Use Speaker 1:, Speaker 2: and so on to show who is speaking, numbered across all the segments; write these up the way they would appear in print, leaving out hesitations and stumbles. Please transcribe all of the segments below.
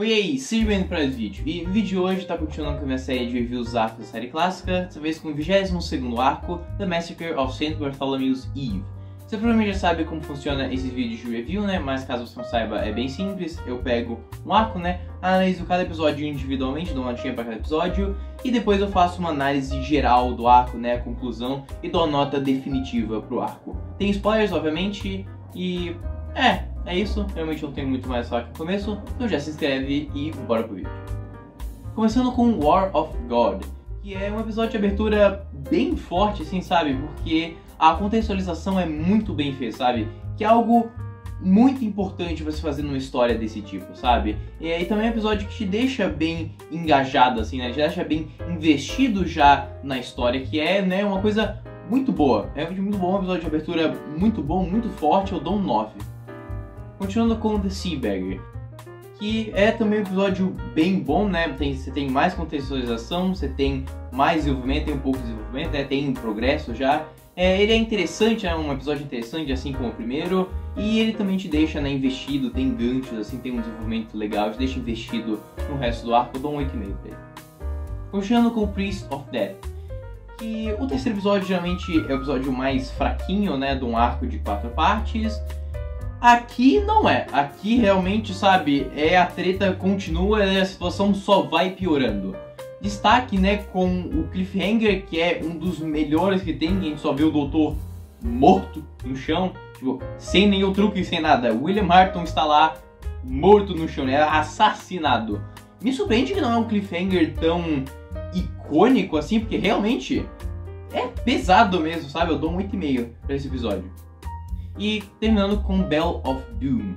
Speaker 1: Oi aí, seja bem-vindo para esse vídeo. E no vídeo de hoje tá continuando com a minha série de reviews arcos da série clássica, dessa vez com o 22º arco, The Massacre of St. Bartholomew's Eve. Você provavelmente já sabe como funciona esses vídeos de review, né? Mas caso você não saiba, é bem simples. Eu pego um arco, né? Analiso cada episódio individualmente, dou uma notinha para cada episódio, e depois eu faço uma análise geral do arco, né? A conclusão, e dou a nota definitiva pro arco. Tem spoilers, obviamente, e... é isso, realmente não tenho muito mais a falar aqui no começo, então já se inscreve e bora pro vídeo. Começando com War of God, que é um episódio de abertura bem forte, assim, sabe? Porque a contextualização é muito bem feita, sabe? Que é algo muito importante você fazer numa história desse tipo, sabe? E também é um episódio que te deixa bem engajado, assim, né? Te deixa bem investido já na história, que é, né, uma coisa muito boa. É muito bom, um episódio de abertura muito bom, muito forte, eu dou um 9. Continuando com The Seabagger, que é também um episódio bem bom, né? Você tem mais contextualização, você tem mais desenvolvimento, tem um pouco de desenvolvimento, né? Tem progresso já. Ele é interessante, é um episódio interessante, assim como o primeiro, e ele também te deixa, né, investido, tem ganchos, assim, tem um desenvolvimento legal, te deixa investido no resto do arco, eu dou um 8,5 pra ele. Continuando com Priest of Death, que o terceiro episódio geralmente é o episódio mais fraquinho, né, de um arco de 4 partes. Aqui não é, aqui realmente, sabe, a treta continua e a situação só vai piorando. Destaque, né, com o cliffhanger, que é um dos melhores que tem, a gente só vê o doutor morto no chão, tipo, sem nenhum truque, sem nada. William Hartnell está lá, morto no chão, né, assassinado. Me surpreende que não é um cliffhanger tão icônico assim, porque realmente é pesado mesmo, sabe, eu dou um 8,5 pra esse episódio. E terminando com Bell of Doom,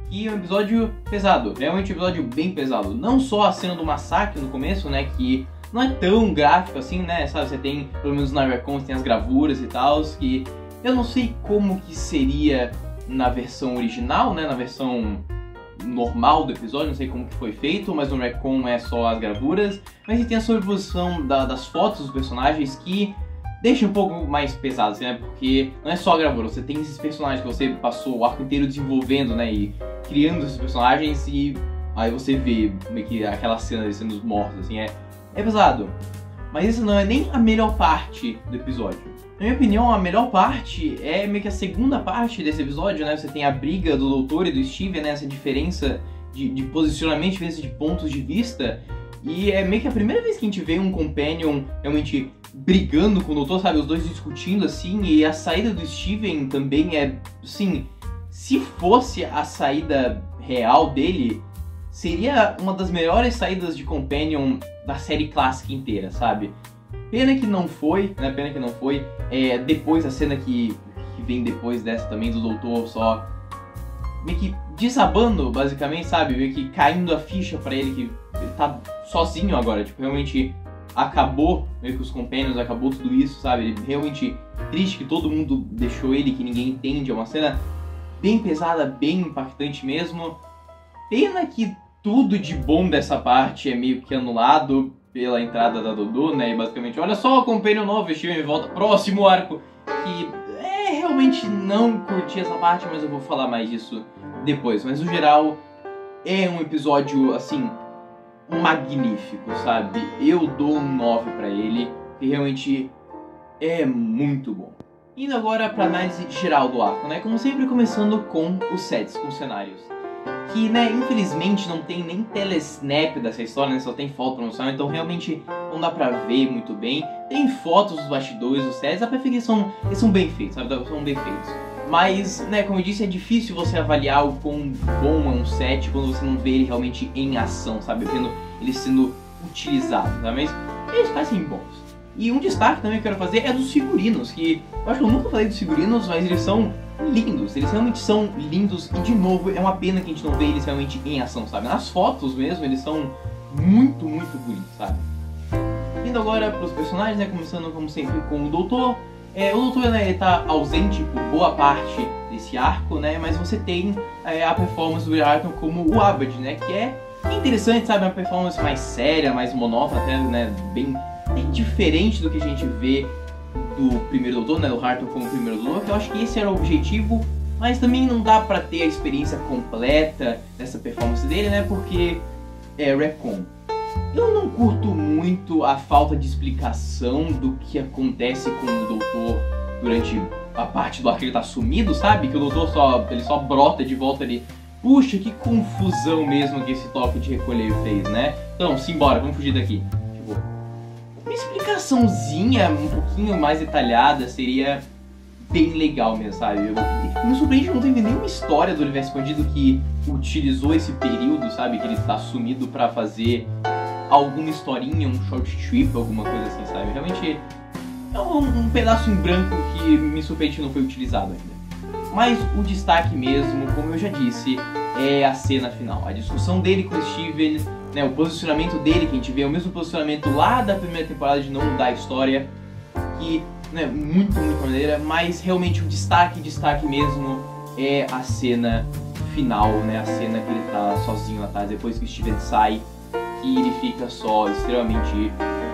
Speaker 1: que é um episódio pesado, realmente um episódio bem pesado. Não só a cena do massacre no começo, né, que não é tão gráfico assim, né, sabe, você tem, pelo menos na Recon, tem as gravuras e tal, que eu não sei como que seria na versão original, né, na versão normal do episódio, não sei como que foi feito, mas no Recon é só as gravuras, mas você tem a sobreposição das fotos dos personagens que deixa um pouco mais pesado, assim, né? Porque não é só a gravura, você tem esses personagens que você passou o arco inteiro desenvolvendo, né? E criando esses personagens e aí você vê meio que aquela cena deles sendo mortos, assim, é pesado. Mas isso não é nem a melhor parte do episódio. Na minha opinião, a melhor parte é meio que a segunda parte desse episódio, né? Você tem a briga do doutor e do Steve, né? Essa diferença de posicionamento, diferença de pontos de vista. E é meio que a primeira vez que a gente vê um Companion realmente brigando com o doutor, sabe? Os dois discutindo assim, e a saída do Steven também é, assim, se fosse a saída real dele, seria uma das melhores saídas de Companion da série clássica inteira, sabe? Pena que não foi, né? Pena que não foi. Depois a cena que vem depois dessa também, do doutor só meio que desabando, basicamente, sabe? Meio que caindo a ficha pra ele, que ele tá sozinho agora, tipo, realmente acabou meio que os Companions, acabou tudo isso, sabe? Ele realmente triste que todo mundo deixou ele, que ninguém entende. É uma cena bem pesada, bem impactante mesmo. Pena que tudo de bom dessa parte é meio que anulado pela entrada da Dodô, né? E basicamente, olha só, o Companion novo, Steven volta, próximo arco. Que realmente não curti essa parte, mas eu vou falar mais disso depois. Mas no geral, é um episódio, assim, magnífico, sabe? Eu dou um 9 pra ele, que realmente é muito bom. Indo agora pra análise geral do arco, né? Como sempre, começando com os sets, com os cenários. Que, né, infelizmente não tem nem telesnap dessa história, né? Só tem foto promocional, então realmente não dá pra ver muito bem. Tem fotos dos bastidores, dos sets, dá pra ver que eles são bem feitos, sabe? São bem feitos. Mas, né, como eu disse, é difícil você avaliar o quão bom é um set quando você não vê ele realmente em ação, sabe? Vendo ele sendo utilizado, tá? Mas eles parecem bons. E um destaque também que eu quero fazer é dos figurinos, que eu acho que eu nunca falei dos figurinos, mas eles são lindos, eles realmente são lindos. E de novo, é uma pena que a gente não vê eles realmente em ação, sabe? Nas fotos mesmo, eles são muito, muito bonitos, sabe? Indo agora pros personagens, né, começando como sempre com o doutor. O doutor, né, ele tá ausente por boa parte desse arco, né, mas você tem a performance do William Hartnell como o Abed, né, que é interessante, sabe, uma performance mais séria, mais monótona até, né, bem diferente do que a gente vê do primeiro doutor, né, do Hartnell como primeiro doutor, que eu acho que esse era o objetivo, mas também não dá pra ter a experiência completa dessa performance dele, né, porque retcon. Eu não curto muito a falta de explicação do que acontece com o doutor durante a parte do arco que ele tá sumido, sabe? Que o doutor só brota de volta ali. Puxa, que confusão mesmo que esse toque de recolher fez, né? Então, simbora, vamos fugir daqui. Tipo, uma explicaçãozinha um pouquinho mais detalhada seria bem legal mesmo, sabe? Me surpreende não ter nenhuma história do universo expandido que utilizou esse período, sabe? Que ele tá sumido pra fazer alguma historinha, um short trip, alguma coisa assim, sabe? Realmente é um pedaço em branco que me surpreende que não foi utilizado ainda. Mas o destaque mesmo, como eu já disse, é a cena final. A discussão dele com o Steven, né, o posicionamento dele, que a gente vê, é o mesmo posicionamento lá da primeira temporada de não mudar a história, que, né, muito maneira, mas realmente o destaque mesmo é a cena final, né, a cena que ele tá sozinho atrás, depois que o Steven sai, e ele fica só, extremamente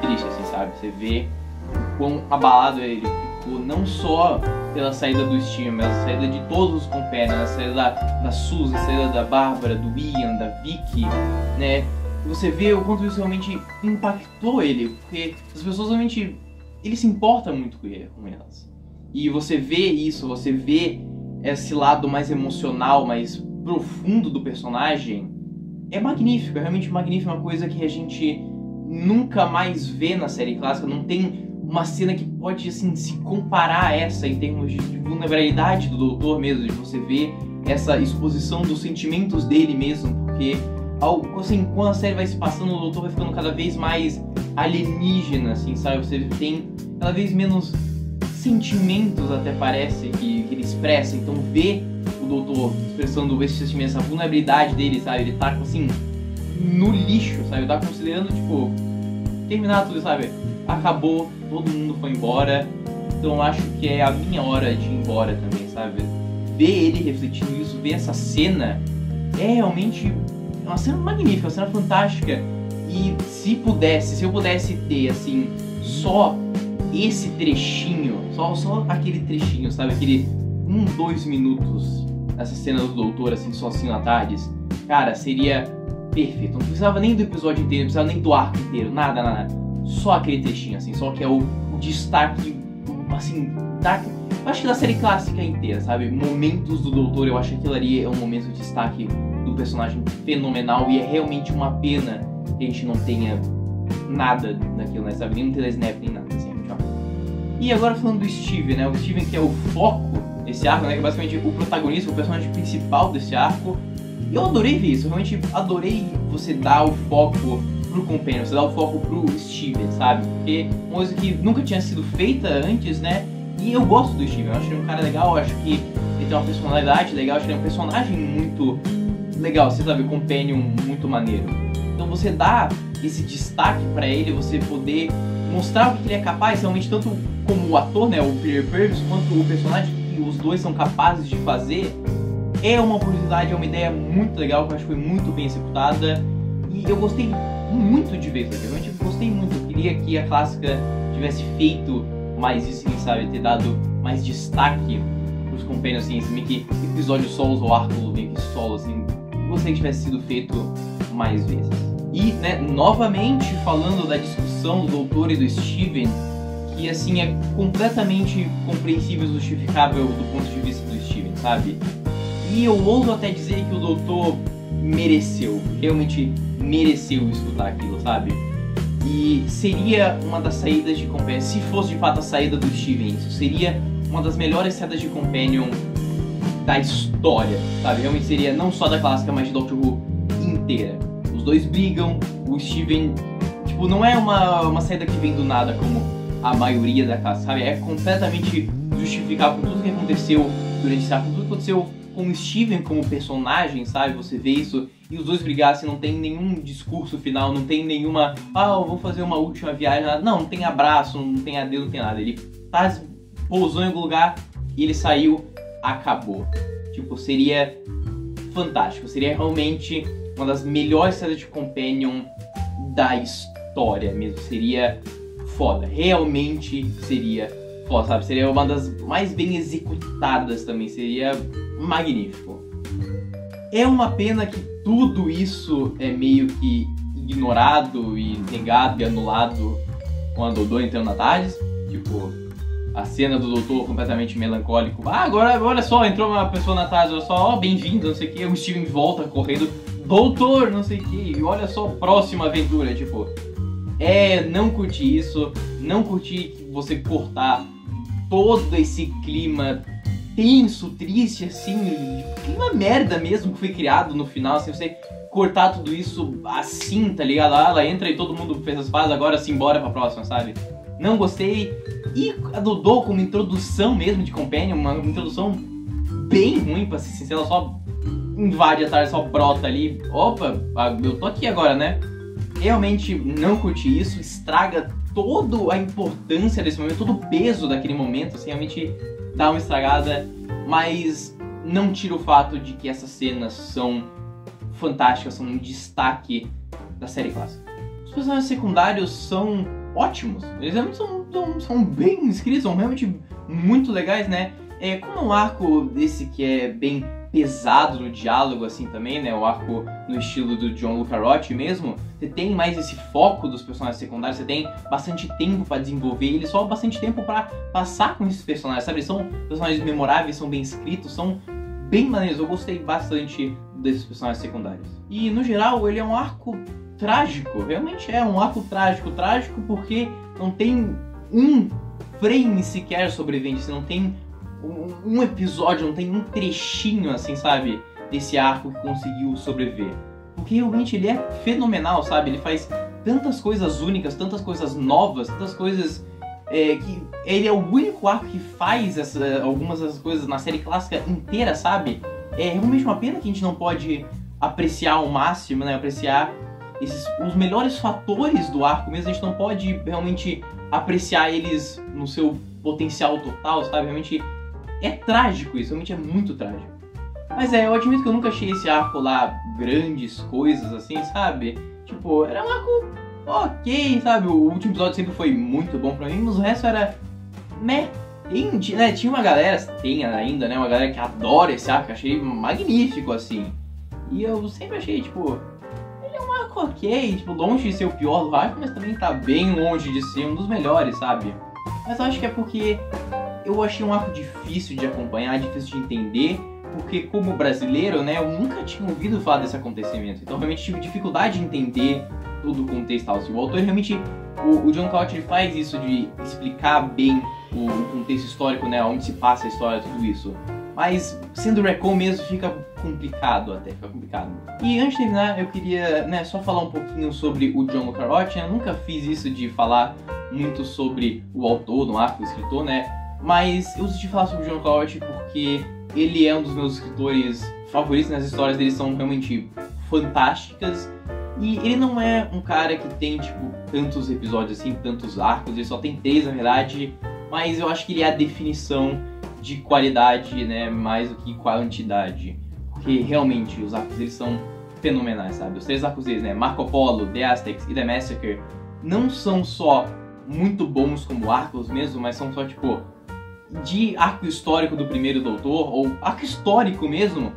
Speaker 1: triste, assim, sabe? Você vê o quão abalado ele ficou, não só pela saída do Steven, mas a saída de todos os companions, a saída da Susan, a saída da Bárbara, do Ian, da Vicky, né? Você vê o quanto isso realmente impactou ele, porque as pessoas realmente, ele se importa muito com elas. E você vê isso, você vê esse lado mais emocional, mais profundo do personagem, é magnífico, é realmente magnífico, uma coisa que a gente nunca mais vê na série clássica, não tem uma cena que pode, assim, se comparar a essa em termos de vulnerabilidade do doutor mesmo, de você ver essa exposição dos sentimentos dele mesmo, porque assim, quando a série vai se passando, o doutor vai ficando cada vez mais alienígena, assim, sabe? Você tem cada vez menos sentimentos, até parece, que ele expressa, então ver o doutor expressando esse sentimento, essa vulnerabilidade dele, sabe? Ele tá, assim, no lixo, sabe? Ele tá considerando, tipo, terminar tudo, sabe? Acabou, todo mundo foi embora, então eu acho que é a minha hora de ir embora também, sabe? Ver ele refletindo isso, ver essa cena, é realmente uma cena magnífica, uma cena fantástica. E se eu pudesse ter, assim, só esse trechinho, só aquele trechinho, sabe? Aquele 2 minutos essa cena do doutor, assim, sozinho à tardes, cara, seria perfeito. Não precisava nem do episódio inteiro, não precisava nem do arco inteiro, nada. Só aquele trechinho, assim, só que é o destaque, assim, eu acho que da série clássica inteira, sabe? Momentos do doutor, eu acho que aquilo ali é um momento de destaque do personagem fenomenal e é realmente uma pena que a gente não tenha nada daquilo, né, sabe? Nenhum telesnap, nem nada, assim, ó. E agora falando do Steven, né? O Steven que é o foco desse arco, né? Que é basicamente o protagonista, o personagem principal desse arco. Eu adorei ver isso, eu realmente adorei você dar o foco pro Companion, você dar o foco pro Steven, sabe? Porque é uma coisa que nunca tinha sido feita antes, né? E eu gosto do Steven, eu acho ele um cara legal, eu acho que ele tem uma personalidade legal, eu acho que ele é um personagem muito legal, você sabe, Companion muito maneiro. Então você dá esse destaque pra ele, você poder mostrar o que ele é capaz, realmente, tanto como o ator, né, o Peter Purves, quanto o personagem, que os dois são capazes de fazer, é uma oportunidade, é uma ideia muito legal, que eu acho que foi muito bem executada, e eu gostei muito de ver isso aqui, eu realmente gostei muito, eu queria que a clássica tivesse feito mais isso, quem sabe, ter dado mais destaque pros Companions, assim, meio que episódio solos ou arco meio que solo, assim, eu gostaria que tivesse sido feito mais vezes. E, né, novamente falando da discussão do doutor e do Steven, que, assim, é completamente compreensível e justificável do ponto de vista do Steven, sabe? E eu ouso até dizer que o doutor mereceu, realmente mereceu escutar aquilo, sabe? E seria uma das saídas de Companion, se fosse de fato a saída do Steven, isso seria uma das melhores saídas de Companion da história, sabe? Realmente seria não só da clássica, mas de Doctor Who inteira. Os dois brigam, o Steven, tipo, não é uma saída que vem do nada como a maioria da clássica, sabe? É completamente justificável por tudo que aconteceu durante esse arco, tudo que aconteceu com o Steven como personagem, sabe? Você vê isso, e os dois brigassem, não tem nenhum discurso final, não tem nenhuma, eu vou fazer uma última viagem, nada. Não tem abraço, não tem adeus, não tem nada. Ele pousou em algum lugar e ele saiu, acabou. Tipo, seria fantástico, seria realmente uma das melhores séries de Companion da história mesmo, seria foda, realmente seria foda, sabe? Seria uma das mais bem executadas também, seria magnífico. É uma pena que tudo isso é meio que ignorado e negado e anulado quando o doutor entrando na TARDIS. Tipo, a cena do doutor completamente melancólico. Ah, agora olha só, entrou uma pessoa na TARDIS, olha só, ó, bem-vindo, não sei o que. O Steven volta correndo, doutor, não sei o que. E olha só, próxima aventura, tipo... não curti isso, não curti você cortar todo esse clima tenso, triste, assim, clima merda mesmo que foi criado no final, assim, você cortar tudo isso assim, tá ligado? Ela entra e todo mundo fez as pazes, agora sim, bora pra próxima, sabe? Não gostei. E a Dodô como introdução mesmo de Companion, uma introdução bem ruim, pra ser sincero, ela só invade a tarde, só brota ali. Opa, eu tô aqui agora, né? Realmente não curti isso, estraga toda a importância desse momento, todo o peso daquele momento, assim, realmente dá uma estragada, mas não tira o fato de que essas cenas são fantásticas, são um destaque da série clássica. Os personagens secundários são ótimos, eles realmente são bem escritos, são realmente muito legais, né? Como um arco desse que é bem pesado no diálogo, assim, também, né? O arco no estilo do John Le Carrotti mesmo. Você tem mais esse foco dos personagens secundários, você tem bastante tempo pra desenvolver eles, só bastante tempo pra passar com esses personagens, sabe? Eles são personagens memoráveis, são bem escritos, são bem maneiros. Eu gostei bastante desses personagens secundários. E, no geral, ele é um arco trágico. Realmente é um arco trágico. Trágico porque não tem um frame sequer sobrevivente, você não tem um episódio, não tem um trechinho, assim, sabe, desse arco que conseguiu sobreviver. Porque realmente ele é fenomenal, sabe? Ele faz tantas coisas únicas, tantas coisas novas, tantas coisas que... Ele é o único arco que faz algumas dessas coisas na série clássica inteira, sabe? É realmente uma pena que a gente não pode apreciar ao máximo, né? Apreciar os melhores fatores do arco mesmo. A gente não pode realmente apreciar eles no seu potencial total, sabe? Realmente... é trágico isso, realmente é muito trágico. Mas eu admito que eu nunca achei esse arco lá grandes coisas assim, sabe? Tipo, era um arco ok, sabe? O último episódio sempre foi muito bom pra mim, mas o resto era... meh. Tinha uma galera, tem ainda, né? Uma galera que adora esse arco, que eu achei magnífico, assim. E eu sempre achei, tipo... ele é um arco ok, tipo, longe de ser o pior do arco, mas também tá bem longe de ser um dos melhores, sabe? Mas eu acho que é porque... eu achei um arco difícil de acompanhar, difícil de entender, porque como brasileiro, né, eu nunca tinha ouvido falar desse acontecimento. Então realmente tive dificuldade de entender todo o contexto tal. O autor realmente, o John Carrotti faz isso de explicar bem o contexto histórico, né, onde se passa a história, tudo isso. Mas sendo retcon mesmo fica complicado até, fica complicado. E antes de terminar, eu queria, né, só falar um pouquinho sobre o John Le Carrotti. Eu nunca fiz isso de falar muito sobre o autor no arco, o escritor, né. Mas eu decidi falar sobre o John Carrotti porque ele é um dos meus escritores favoritos, né? As histórias dele são realmente fantásticas. E ele não é um cara que tem, tipo, tantos episódios assim, tantos arcos. Ele só tem 3, na verdade. Mas eu acho que ele é a definição de qualidade, né? Mais do que quantidade. Porque realmente os arcos deles são fenomenais, sabe? Os 3 arcos deles, né? Marco Polo, The Aztecs e The Massacre não são só muito bons como arcos mesmo, mas são só, tipo... de arco histórico do primeiro doutor, ou arco histórico mesmo,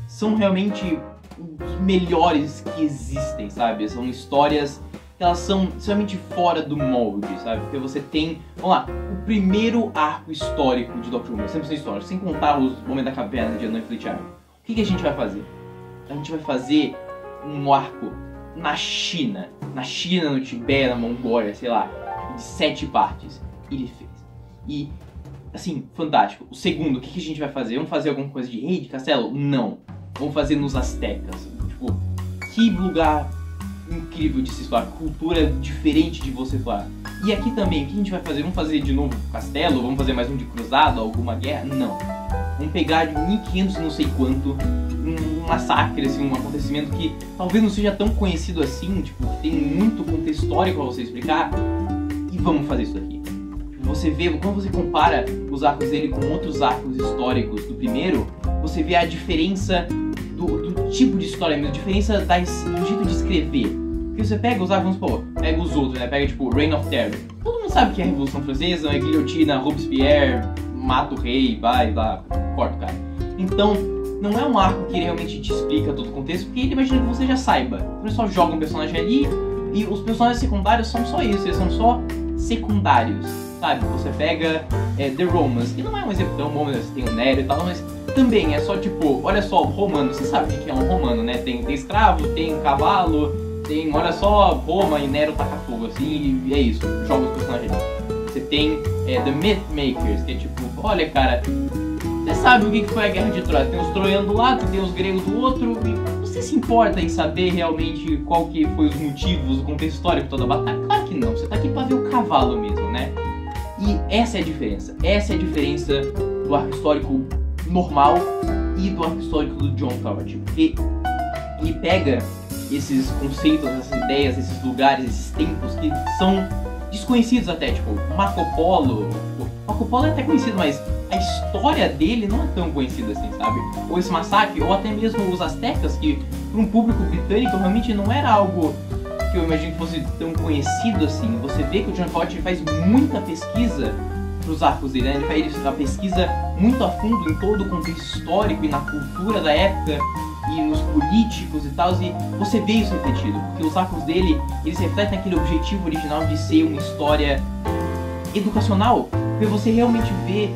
Speaker 1: são realmente os melhores que existem, sabe? São histórias que elas são extremamente fora do molde, sabe? Porque você tem, vamos lá, o primeiro arco histórico de Doctor Who, 100% histórico, sem contar os Homens da Caverna de Anon Fleet Arrow. O que a gente vai fazer? A gente vai fazer um arco na China, no Tibete, na Mongólia, sei lá, de 7 partes. Ele fez. E assim, fantástico. O segundo, o que a gente vai fazer? Vamos fazer alguma coisa de rei, de castelo? Não. Vamos fazer nos Aztecas. Tipo, que lugar incrível de se explorar. Cultura diferente de você explorar. E aqui também, o que a gente vai fazer? Vamos fazer de novo castelo? Vamos fazer mais um de cruzado? Alguma guerra? Não. Vamos pegar de 1500 não sei quanto, um massacre, assim, um acontecimento que talvez não seja tão conhecido assim, tipo, tem muito contexto histórico pra você explicar. E vamos fazer isso daqui. Você vê, quando você compara os arcos dele com outros arcos históricos do primeiro, você vê a diferença do tipo de história mesmo, a diferença do jeito de escrever. Porque você pega os arcos, vamos supor, pega os outros, né? Pega tipo Reign of Terror. Todo mundo sabe que é a Revolução Francesa, é guilhotina, Robespierre, mata o rei, vai lá, corta o cara. Então, não é um arco que ele realmente te explica todo o contexto, porque ele imagina que você já saiba. Então ele só joga um personagem ali, e os personagens secundários são só isso, eles são só secundários, sabe? Você pega The Romans, que não é um exemplo tão bom, você tem o Nero e tal, mas também é só tipo, olha só, romano, você sabe o que é um romano, né? Tem escravo, tem cavalo, tem, olha só, Roma e Nero taca fogo, assim, e é isso, joga os personagens ali. Você tem The Mythmakers, que é tipo, olha cara, você sabe o que foi a Guerra de Troia, tem os troianos do lado, tem os gregos do outro, e você se importa em saber realmente qual que foi os motivos, o contexto histórico de toda a batalha? Claro que não, você tá aqui pra ver o cavalo mesmo, né? E essa é a diferença do arco histórico normal e do arco histórico do John Ford, porque ele pega esses conceitos, essas ideias, esses lugares, esses tempos que são desconhecidos até, tipo, Marco Polo é até conhecido, mas a história dele não é tão conhecida assim, sabe? Ou esse massacre, ou até mesmo os astecas, que para um público britânico realmente não era algo que eu imagino que fosse tão conhecido assim. Você vê que o John Ford faz muita pesquisa pros arcos dele, né? Ele faz uma pesquisa muito a fundo em todo o contexto histórico e na cultura da época e nos políticos e tal, e você vê isso refletido, porque os arcos dele, eles refletem aquele objetivo original de ser uma história educacional, porque você realmente vê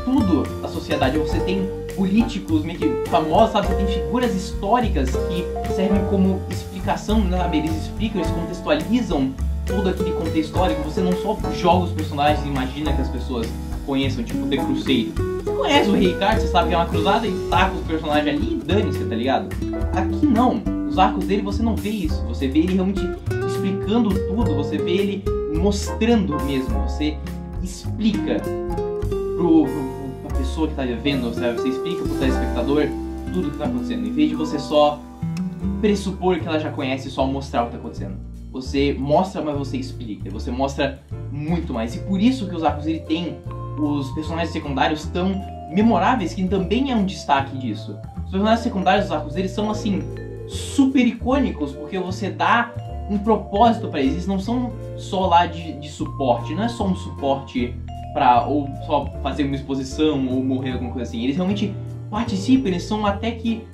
Speaker 1: tudo a sociedade, você tem políticos meio que famosos, sabe? Você tem figuras históricas que servem como explicação, sabe? Eles explicam, eles contextualizam todo aquele contexto histórico, você não só joga os personagens e imagina que as pessoas conheçam, tipo The Crusade. Você conhece o Rei Ricardo, você sabe que é uma cruzada e taca os personagens ali e dane-se, tá ligado? Aqui não, nos arcos dele você não vê isso, você vê ele realmente explicando tudo, você vê ele mostrando mesmo, você explica pra pessoa que tá vendo, sabe? Você explica pro telespectador tudo o que tá acontecendo, em vez de você só pressupor que ela já conhece e só mostrar o que tá acontecendo. Você mostra, mas você explica, você mostra muito mais, e por isso que os arcos ele tem os personagens secundários tão memoráveis, que também é um destaque disso. Os personagens secundários dos arcos deles são assim super icônicos, porque você dá um propósito pra eles. Eles não são só lá de suporte, não é só um suporte pra ou só fazer uma exposição ou morrer, alguma coisa assim. Eles realmente participam, eles são até que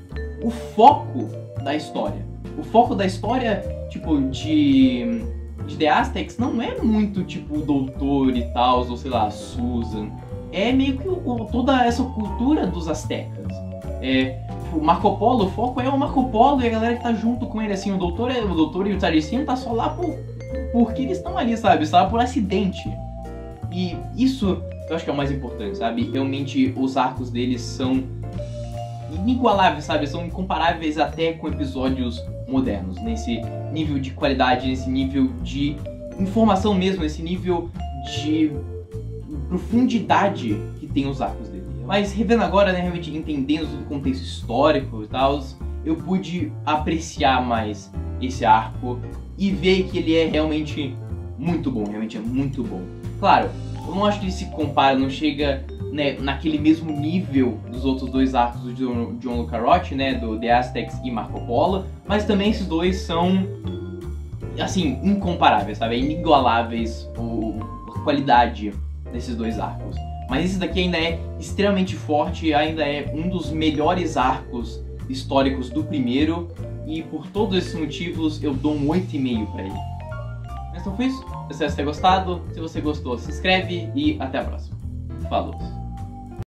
Speaker 1: o foco da história. O foco da história, tipo, de The Aztecs não é muito tipo o Doutor e tal, ou sei lá, Susan. É meio que toda essa cultura dos aztecas. O Marco Polo, o foco é o Marco Polo e a galera que tá junto com ele, assim, o doutor e o Talicinho tá só lá porque eles estão ali, sabe? Só por acidente. E isso eu acho que é o mais importante, sabe? Realmente os arcos deles são inigualáveis, sabe? São incomparáveis até com episódios modernos, nesse nível de qualidade, nesse nível de informação mesmo, nesse nível de profundidade que tem os arcos dele. Mas revendo agora, né, realmente entendendo todo o contexto histórico e tal, eu pude apreciar mais esse arco e ver que ele é realmente muito bom, realmente é muito bom. Claro, eu não acho que ele se compara, não chega, né, naquele mesmo nível dos outros dois arcos do John Le Carroll, né, do The Aztecs e Marco Polo, mas também esses dois são, assim, incomparáveis, sabe, inigualáveis a qualidade desses dois arcos. Mas esse daqui ainda é extremamente forte, ainda é um dos melhores arcos históricos do primeiro, e por todos esses motivos eu dou um 8,5 pra ele. Mas então foi isso, espero que você tenha gostado, se você gostou se inscreve e até a próxima. Falou!